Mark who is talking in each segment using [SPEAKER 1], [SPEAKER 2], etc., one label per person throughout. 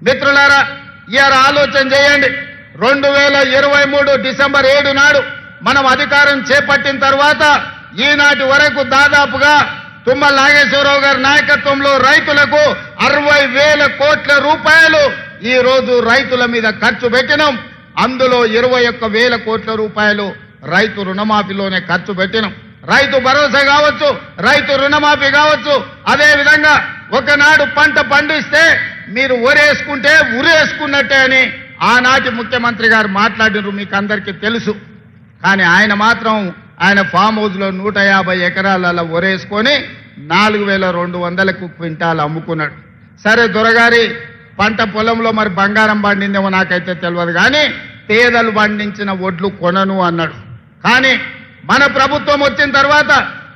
[SPEAKER 1] మిత్రులారా, ఇయాల ఆలోచన చేయండి. 2023 డిసెంబర్ 7 నాడు మనం అధికారం చేపట్టిన తర్వాత ఈనాటి వరకు దాదాపుగా తుమ్మల నాగేశ్వరరావు గారి నాయకత్వంలో రైతులకు 60,000 కోట్ల రూపాయలు ఈ రోజు రైతుల మీద ఖర్చు పెట్టినాం. అందులో 21,000 కోట్ల రూపాయలు రైతు రుణమాఫీలోనే ఖర్చు పెట్టినాం. రైతు భరోసా కావచ్చు, రైతు రుణమాఫీ కావచ్చు. అదే విధంగా ఒకనాడు పంట పండిస్తే మీరు ఒరేసుకుంటే ఉరేసుకున్నట్టే అని ఆనాటి ముఖ్యమంత్రి గారు మాట్లాడినారు, మీకు అందరికీ తెలుసు. కానీ ఆయన మాత్రం ఆయన ఫామ్ హౌస్ లో 150 ఎకరాలలో ఒరేసుకొని 4,200కు క్వింటాలు అమ్ముకున్నాడు. సరే, దొరగారి పంట పొలంలో మరి బంగారం పండిందేమో నాకైతే తెలియదు, కానీ పేదలు పండించిన ఒడ్లు కొనను అన్నాడు. కానీ మన ప్రభుత్వం వచ్చిన తర్వాత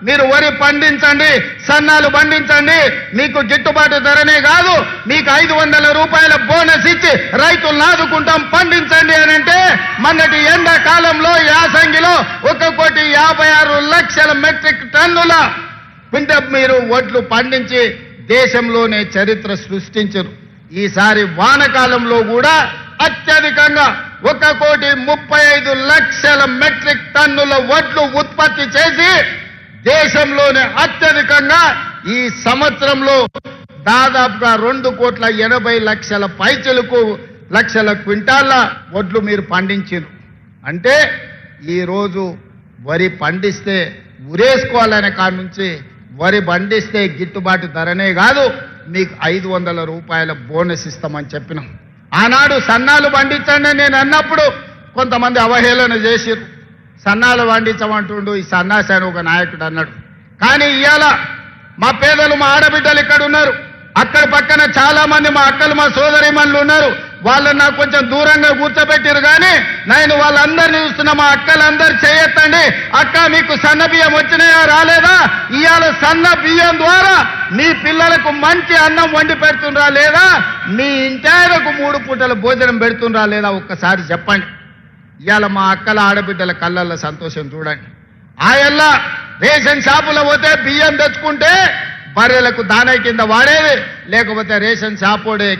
[SPEAKER 1] మీరు వరి పండించండి, సన్నాలు పండించండి, మీకు గిట్టుబాటు ధరనే కాదు మీకు 500 రూపాయల బోనస్ ఇచ్చి రైతులను ఆదుకుంటాం, పండించండి అని అంటే మొన్నటి ఎండాకాలంలో యాసంగిలో 1,56,00,000 మెట్రిక్ టన్నుల మీరు ఒడ్లు పండించి దేశంలోనే చరిత్ర సృష్టించారు. ఈసారి వానకాలంలో కూడా అత్యధికంగా 1,35,00,000 మెట్రిక్ టన్నుల వడ్లు ఉత్పత్తి చేసి దేశంలోనే అత్యధికంగా ఈ సంవత్సరంలో దాదాపుగా 2,80,00,000 పైచలకు లక్షల క్వింటాళ్ళ వడ్లు మీరు పండించారు. అంటే ఈరోజు వరి పండిస్తే ఉరేసుకోవాలనే కాడి నుంచి వరి పండిస్తే గిట్టుబాటు ధరనే కాదు మీకు 500 రూపాయల బోనస్ ఇస్తామని చెప్పినాం. ఆనాడు సన్నాలు పండించండి నేను అన్నప్పుడు కొంతమంది అవహేళన చేసిరు. సన్నాలు పండించమంటుండు ఈ సన్నాసి అని ఒక నాయకుడు అన్నాడు. కానీ ఇవాళ మా పేదలు, మా ఆడబిడ్డలు ఇక్కడ ఉన్నారు, అక్కడ పక్కన చాలా మంది మా అక్కలు, మా సోదరిమణులు ఉన్నారు. వాళ్ళని నాకు కొంచెం దూరంగా కూర్చోబెట్టారు. కానీ నేను వాళ్ళందరినీ చూస్తున్నా. మా అక్కలందరూ చేయొద్దండి, అక్క మీకు సన్న బియ్యం వచ్చినాయా రాలేదా? ఇవాళ సన్న బియ్యం ద్వారా మీ పిల్లలకు మంచి అన్నం వండి పెడుతుండ్రా లేదా? మీ ఇంటాయలకు 3 పూటల భోజనం పెడుతుండ్రా లేదా? ఒక్కసారి చెప్పండి. ఇవాళ మా అక్కల ఆడబిడ్డల కళ్ళల్లో సంతోషం చూడండి. ఆయల్లా రేషన్ షాపులో పోతే బియ్యం తెచ్చుకుంటే బర్రెలకు దానై కింద వాడేది, లేకపోతే రేషన్ షాపోడే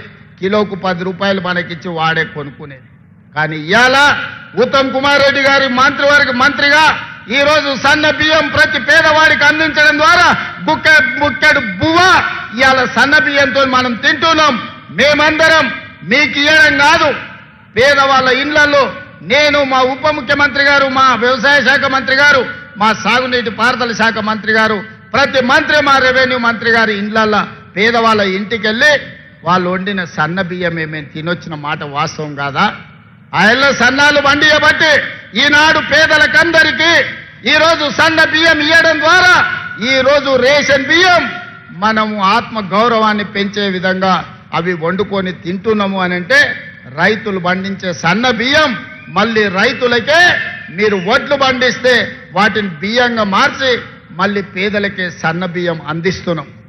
[SPEAKER 1] కిలోకు 10 రూపాయలు మనకిచ్చి వాడే కొనుక్కునేది. కానీ ఇవాళ ఉత్తమ్ కుమార్ రెడ్డి గారి మంత్రిగా ఈరోజు సన్న బియ్యం ప్రతి పేదవాడికి అందించడం ద్వారా బుక్కెడు బువ్వ ఇవాళ సన్న బియ్యంతో మనం తింటున్నాం. మేమందరం మీకు ఇవ్వడం కాదు, పేదవాళ్ళ ఇళ్లలో నేను, మా ఉప ముఖ్యమంత్రి గారు, మా వ్యవసాయ శాఖ మంత్రి గారు, మా సాగునీటి పారుదల శాఖ మంత్రి గారు, ప్రతి మంత్రి, మా రెవెన్యూ మంత్రి గారి ఇండ్లల్లో పేదవాళ్ళ ఇంటికి వెళ్ళి వాళ్ళు వండిన సన్న బియ్యమే మేము తినొచ్చిన మాట వాస్తవం కాదా? ఆయనలో సన్నాలు వండియబట్టి ఈనాడు పేదలకందరికీ ఈరోజు సన్న బియ్యం ఇవ్వడం ద్వారా ఈరోజు రేషన్ బియ్యం మనము ఆత్మ గౌరవాన్ని పెంచే విధంగా అవి వండుకొని తింటున్నాము అని అంటే రైతులు పండించే సన్న బియ్యం మళ్ళీ రైతులకే మీరు వడ్లు పండిస్తే వాటిని బియ్యంగా మార్చి మళ్ళీ పేదలకే సన్న బియ్యం అందిస్తున్నాం.